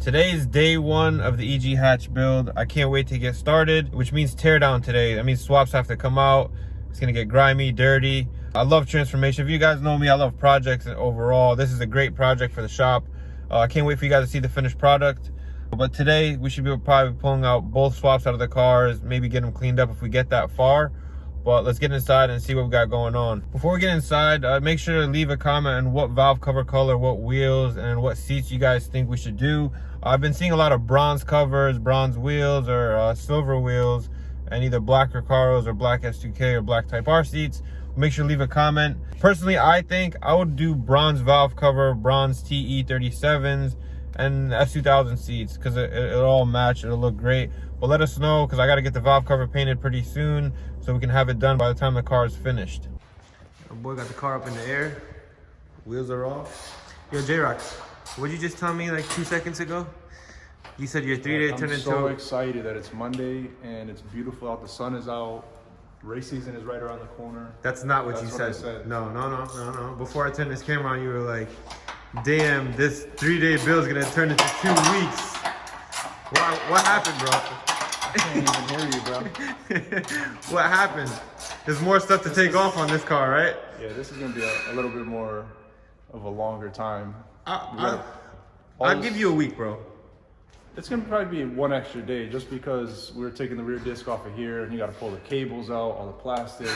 Today is day one of the EG Hatch build. I can't wait to get started, which means tear down today. That means swaps have to come out. It's gonna get grimy, dirty. I love transformation. If you guys know me, I love projects overall. This is a great project for the shop. I can't wait for you guys to see the finished product. But today we should be probably pulling out both swaps out of the cars, maybe get them cleaned up if we get that far. But let's get inside and see what we got going on. Before we get inside, make sure to leave a comment on what valve cover color, what wheels, and what seats you guys think we should do. I've been seeing a lot of bronze covers, bronze wheels, or silver wheels, and either black Recaros or black S2K or black Type R seats. Make sure to leave a comment. Personally, I think I would do bronze valve cover, bronze TE37s, and S2000 seats, because it'll all match, it'll look great. But let us know, because I got to get the valve cover painted pretty soon so we can have it done by the time the car is finished. Our boy got the car up in the air. Wheels are off. Yo, J-Rock, what'd you just tell me like 2 seconds ago? You said your 3-day turned into... I'm so excited that it's Monday and it's beautiful out. The sun is out. Race season is right around the corner. That's not what you said. No. Before I turned this camera on, you were like, damn, this 3-day build is going to turn into 2 weeks. What happened, bro? I can't even hear you, bro. What happened? There's more stuff to take off on this car, right? Yeah, this is gonna be a little bit more of a longer time. I'll give you a week, bro. It's gonna probably be one extra day just because we're taking the rear disc off of here and you gotta pull the cables out, all the plastics.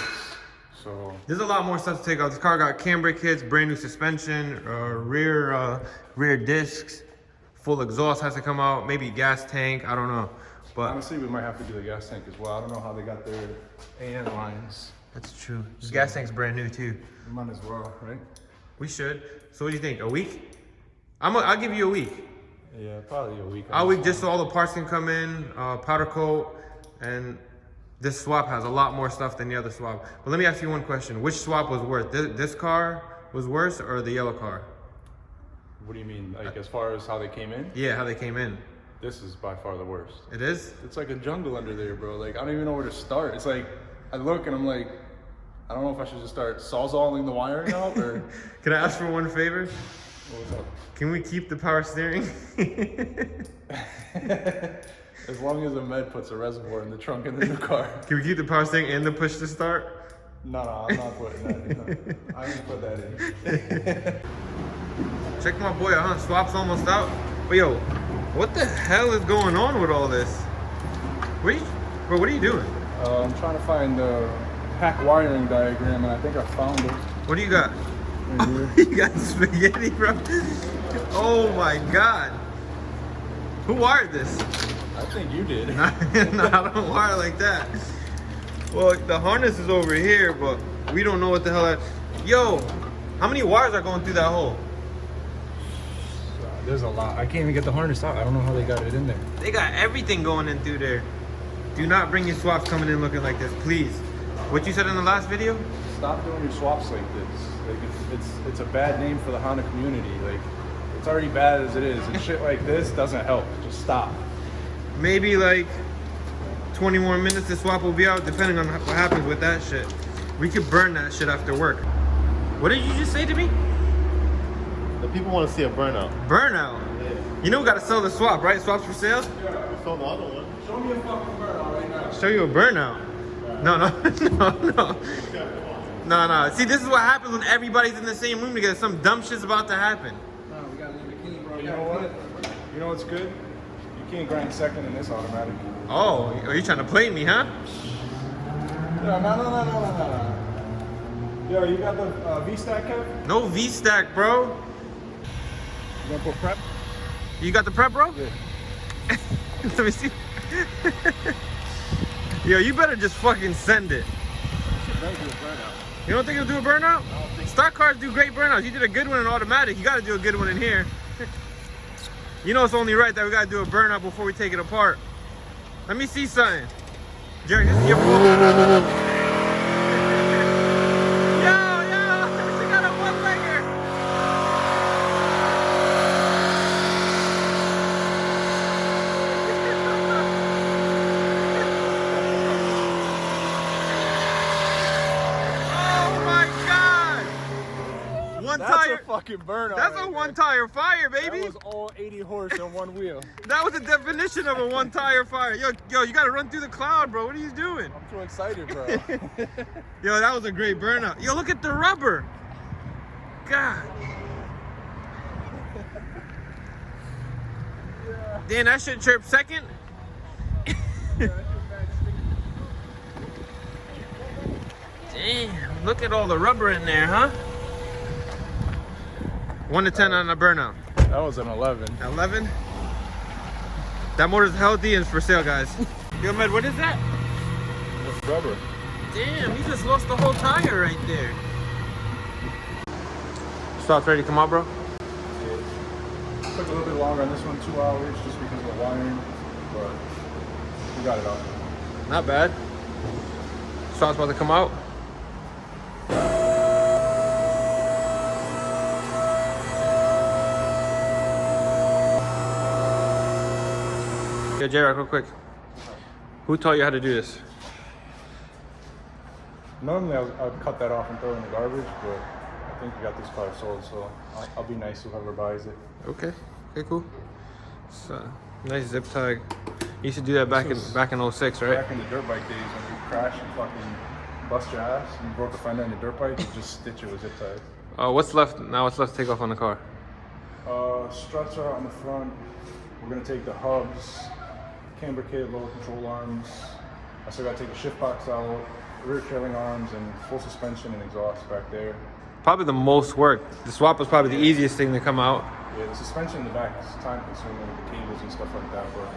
So there's a lot more stuff to take out. This car got cam brake kits, brand new suspension, rear discs, full exhaust has to come out, maybe gas tank, I don't know. But honestly, we might have to do the gas tank as well. I don't know how they got their AN lines. That's true. The gas tank's brand new too. We might as well, right? We should. So what do you think? A week? I'll give you a week. Yeah, probably a week. A week just so all the parts can come in, powder coat, and this swap has a lot more stuff than the other swap. But let me ask you one question. Which swap was worse? This car was worse or the yellow car? What do you mean? Like as far as how they came in? Yeah, how they came in. This is by far the worst. It is? It's like a jungle under there, bro. Like, I don't even know where to start. It's like, I look and I'm like, I don't know if I should just start sawzalling the wiring out or... Can I ask for one favor? What's up? Can we keep the power steering? As long as Ahmed puts a reservoir in the trunk of the new car. Can we keep the power steering and the push to start? No, I'm not putting that in. I didn't put that in. Check my boy out, huh? Swap's almost out. But yo, what the hell is going on with all this? Bro, what are you doing? I'm trying to find the pack wiring diagram, and I think I found it. What do you got? Right here. You got spaghetti, bro? Oh my God. Who wired this? I think you did. No, I don't wire like that. Well, the harness is over here, but we don't know what the hell that... Yo, how many wires are going through that hole? There's a lot. I can't even get the harness out. I don't know how they got it in there. They got everything going in through there. Do not bring your swaps coming in looking like this, please. What you said in the last video? Stop doing your swaps like this. Like it's a bad name for the Honda community. Like it's already bad as it is, and shit like this doesn't help. Just stop. Maybe like 20 more minutes, the swap will be out, depending on what happens with that shit. We could burn that shit after work. What did you just say to me? The people want to see a burnout. Burnout? Yeah. You know we gotta sell the swap, right? Swaps for sale? Yeah, we sold the other one. Show me a fucking burnout right now. Show you a burnout? No. No. See, this is what happens when everybody's in the same room together. Some dumb shit's about to happen. No, we gotta leave it clean, bro. You know what? You know what's good? You can't grind second in this automatic. Oh, are you trying to play me, huh? No. Yo, you got the V-stack, Kev? No V-stack, bro. You gonna put prep? You got the prep, bro? Yeah. Let me see. Yo, you better just fucking send it. You don't think it'll do a burnout? I don't think Stock cars do great burnouts. You did a good one in automatic. You gotta do a good one in here. You know it's only right that we gotta do a burnout before we take it apart. Let me see something. Jerry, this is your fault. She got a one-legger. Oh my God. One That's tire. a fucking burnout. That's right a there. one tire fire, baby. That was all 80 horse on one wheel. That was the definition of a one tire fire. Yo, you gotta run through the cloud, bro. What are you doing? I'm too excited, bro. Yo, that was a great burnout. Yo, look at the rubber. God. Damn, that shit chirped second. Damn, look at all the rubber in there, huh? 1 to 10 on a burnout. That was an 11. 11. That motor's healthy and it's for sale, guys. Yo, Med, what is that? That's rubber. Damn, you just lost the whole tire right there. Stop's ready to come out, bro? Took a little bit longer on this one, 2 hours, just because of the wiring, but we got it out. Not bad. Stop's about to come out. Yo, J-Rock, real quick. Who taught you how to do this? Normally I'd cut that off and throw it in the garbage, but I think we got this car sold, so I'll be nice to whoever buys it. Okay. Okay, cool. So, nice zip tie. You used to do that back in 06, right? Back in the dirt bike days when you crash and fucking bust your ass and you broke a fender in your dirt bike, you just stitch it with zip ties. What's left now? What's left to take off on the car? Struts are out on the front. We're gonna take the hubs, camber kit, lower control arms. I still gotta take the shift box out, rear trailing arms, and full suspension and exhaust back there. Probably the most work. The swap was probably the easiest thing to come out. Yeah, the suspension in the back is time consuming with the cables and stuff like that, but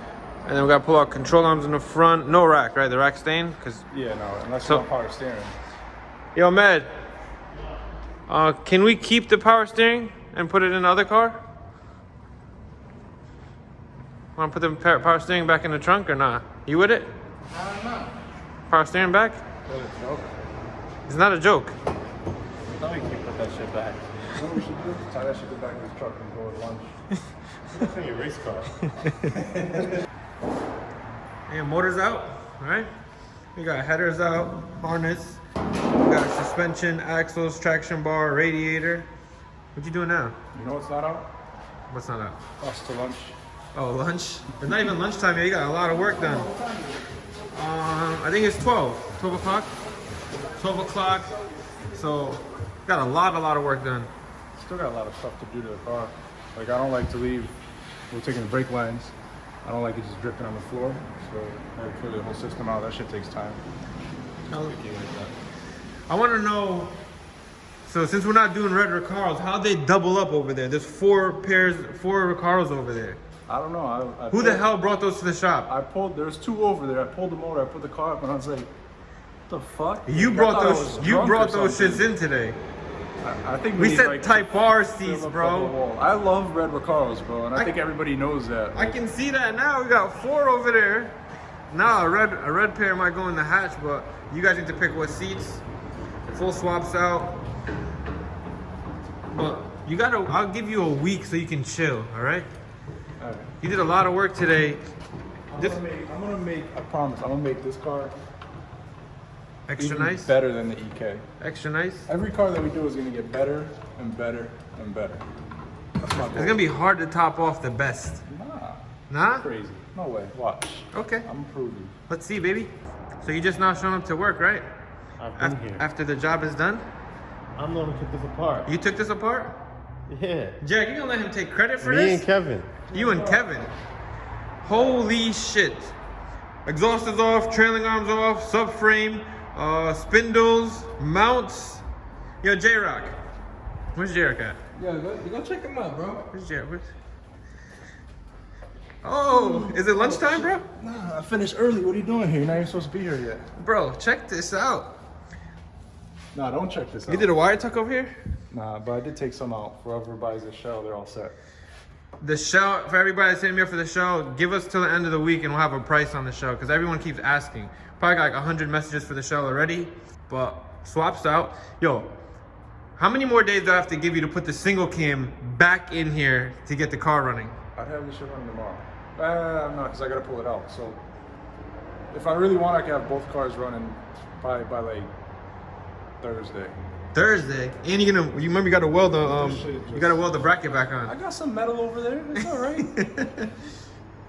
And then we gotta pull out control arms in the front. No rack, right? The rack stained? Cause yeah, no, unless So- you want power steering. yo, Med, can we keep the power steering and put it in the other car? Want to put the power steering back in the trunk or not? You with it? No. Power steering back? What a joke. It's not a joke. Now we can put that shit back. You know what we should do? Tie that shit to the back of his truck and go at lunch. That's in your race car. Yeah, motor's out, right? We got headers out, harness. We got suspension, axles, traction bar, radiator. What you doing now? You know what's not out? What's not out? Us to lunch. Oh, lunch? It's not even lunchtime yet. You got a lot of work done. I think it's 12 o'clock. 12 o'clock. So, got a lot of work done. Still got a lot of stuff to do to the car. Like, I don't like to leave. We're taking the brake lines. I don't like it just dripping on the floor. So, I gotta clear the whole system out. That shit takes time. I want to know, so since we're not doing red Recaros, how'd they double up over there? There's four Recaros over there. I don't know. Who the hell brought those to the shop? There's 2 over there. I pulled the motor. I put the car up and I was like, what the fuck? You Like, I brought thought I those. was You drunk brought or those something. shits in today. I think We need, said like, Type R fill seats, up the bro. whole wall. I love red Recaros, bro, and I think everybody knows that. I can see that now. We got 4 over there. Now a red pair might go in the hatch, but you guys need to pick what seats. The full swaps out. But you gotta. I'll give you a week so you can chill. All right. All right. You did a lot of work today. I'm gonna make. I promise. I'm gonna make this car Extra even nice. better than the EK. Extra nice. Every car that we do is gonna get better and better and better. That's my goal. It's gonna be hard to top off the best. Nah, Nah? crazy. No way. Watch. Okay. I'm proving. Let's see, baby. So you just now showing up to work, right? I've been here. After the job is done? I'm the one who took this apart. You took this apart? Yeah. Jack, you gonna let him take credit for Me this? and Kevin. You and Kevin. Holy shit. Exhaust is off, trailing arms off, subframe, spindles, mounts. Yo, J-Rock. Where's J-Rock at? Yeah, go check him out, bro. Where's J-Rock? Oh, is it lunchtime, bro? Nah, I finished early. What are you doing here? You're not even supposed to be here yet. Bro, check this out. Nah, don't check this out. You did a wire tuck over here? Nah, but I did take some out. Whoever buys this shell, they're all set. The shell, for everybody that's hitting me up for the shell, give us till the end of the week and we'll have a price on the shell because everyone keeps asking. Probably got like 100 messages for the shell already, but swaps out. Yo, how many more days do I have to give you to put the single cam back in here to get the car running? I'd have this shit running tomorrow. No, because I gotta pull it out. So if I really want, I can have both cars running by like Thursday. Thursday. And you remember you got to weld the you got to weld the bracket back I on. got some metal over there. It's all right.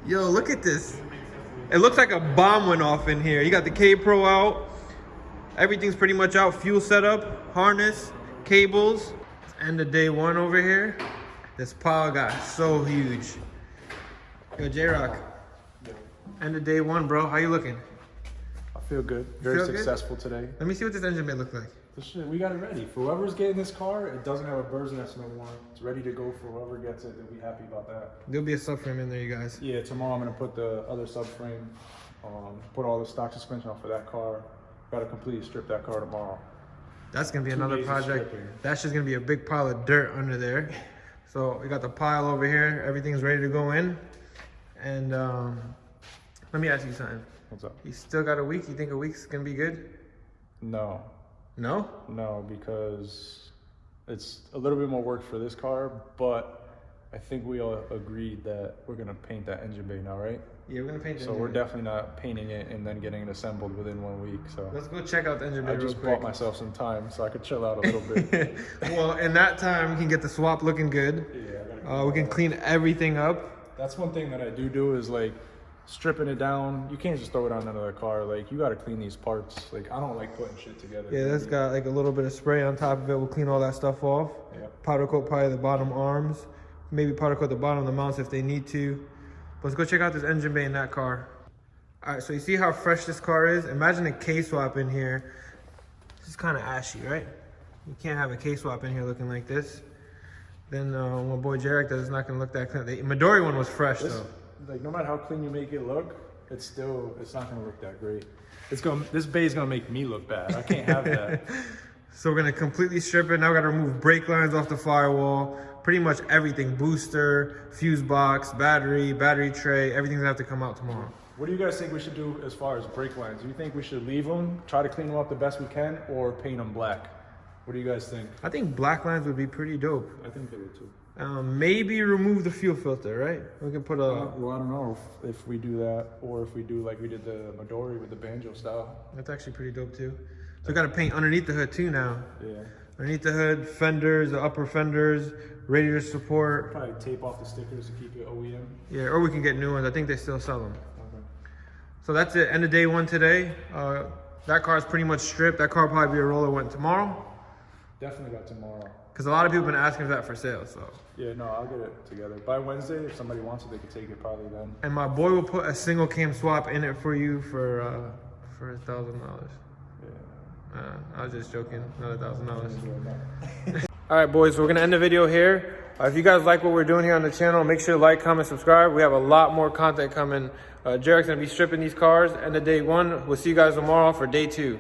Yo, look at this. It looks like a bomb went off in here. You got the K Pro out. Everything's pretty much out. Fuel setup, harness, cables. It's end of day one over here. This pile got so huge. Yo, J-Rock. End of day one, bro. How you looking? I feel good. Very feel good? successful today. Let me see what this engine bay looks like. This shit, we got it ready. For whoever's getting this car, it doesn't have a bird's nest no more. It's ready to go for whoever gets it. They'll be happy about that. There'll be a subframe in there, you guys. Yeah, tomorrow I'm gonna put the other subframe, put all the stock suspension on for that car. Gotta completely strip that car tomorrow. That's gonna be 2 another days of project. stripping. That's just gonna be a big pile of dirt under there. So we got the pile over here. Everything's ready to go in. And let me ask you something. What's up? You still got a week? You think a week's gonna be good? No, No? no, because it's a little bit more work for this car, but I think we all agreed that we're gonna paint that engine bay now, right? Yeah, we're gonna paint the So engine we're bay. definitely not painting it and then getting it assembled within 1 week. So Let's go check out the engine bay I real just quick. bought myself some time so I could chill out a little bit. Well, in that time, we can get the swap looking good. Yeah, We can clean everything up. That's one thing that I do is like stripping it down. You can't just throw it on another car. Like you got to clean these parts. Like I don't like putting shit together. Yeah, that's got like a little bit of spray on top of it. We'll clean all that stuff off. Yeah. Powder coat probably the bottom arms. Maybe powder coat the bottom of the mounts if they need to. But let's go check out this engine bay in that car. All right, so you see how fresh this car is? Imagine a K-swap in here. This is kind of ashy, right? You can't have a K-swap in here looking like this. Then my boy Jarek does, it's not gonna look that clean. The Midori one was fresh though. Like no matter how clean you make it look, it's not gonna look that great. This bay is gonna make me look bad. I can't have that. So we're gonna completely strip it. Now we gotta remove brake lines off the firewall. Pretty much everything, booster, fuse box, battery tray, everything's gonna have to come out tomorrow. What do you guys think we should do as far as brake lines? Do you think we should leave them, try to clean them up the best we can, or paint them black? What do you guys think? I think black lines would be pretty dope. I think they would too. Maybe remove the fuel filter, right? We can put a... Well, I don't know if we do that, or if we do like we did the Midori with the banjo style. That's actually pretty dope too. So we gotta paint underneath the hood too now. Yeah. Underneath the hood, fenders, the upper fenders, radiator support. Probably tape off the stickers to keep it OEM. Yeah, or we can get new ones. I think they still sell them. Okay. So that's it, end of day one today. That car is pretty much stripped. That car will probably be a roller went tomorrow. Definitely got tomorrow. Because a lot of people have been asking for that for sale, so. Yeah, no, I'll get it together. By Wednesday, if somebody wants it, they can take it probably then. And my boy will put a single cam swap in it for you for $1,000. Yeah. I was just joking, not $1,000. Yeah. All right, boys, we're gonna end the video here. If you guys like what we're doing here on the channel, make sure to like, comment, subscribe. We have a lot more content coming. Jarek's gonna be stripping these cars. End of day one. We'll see you guys tomorrow for day two.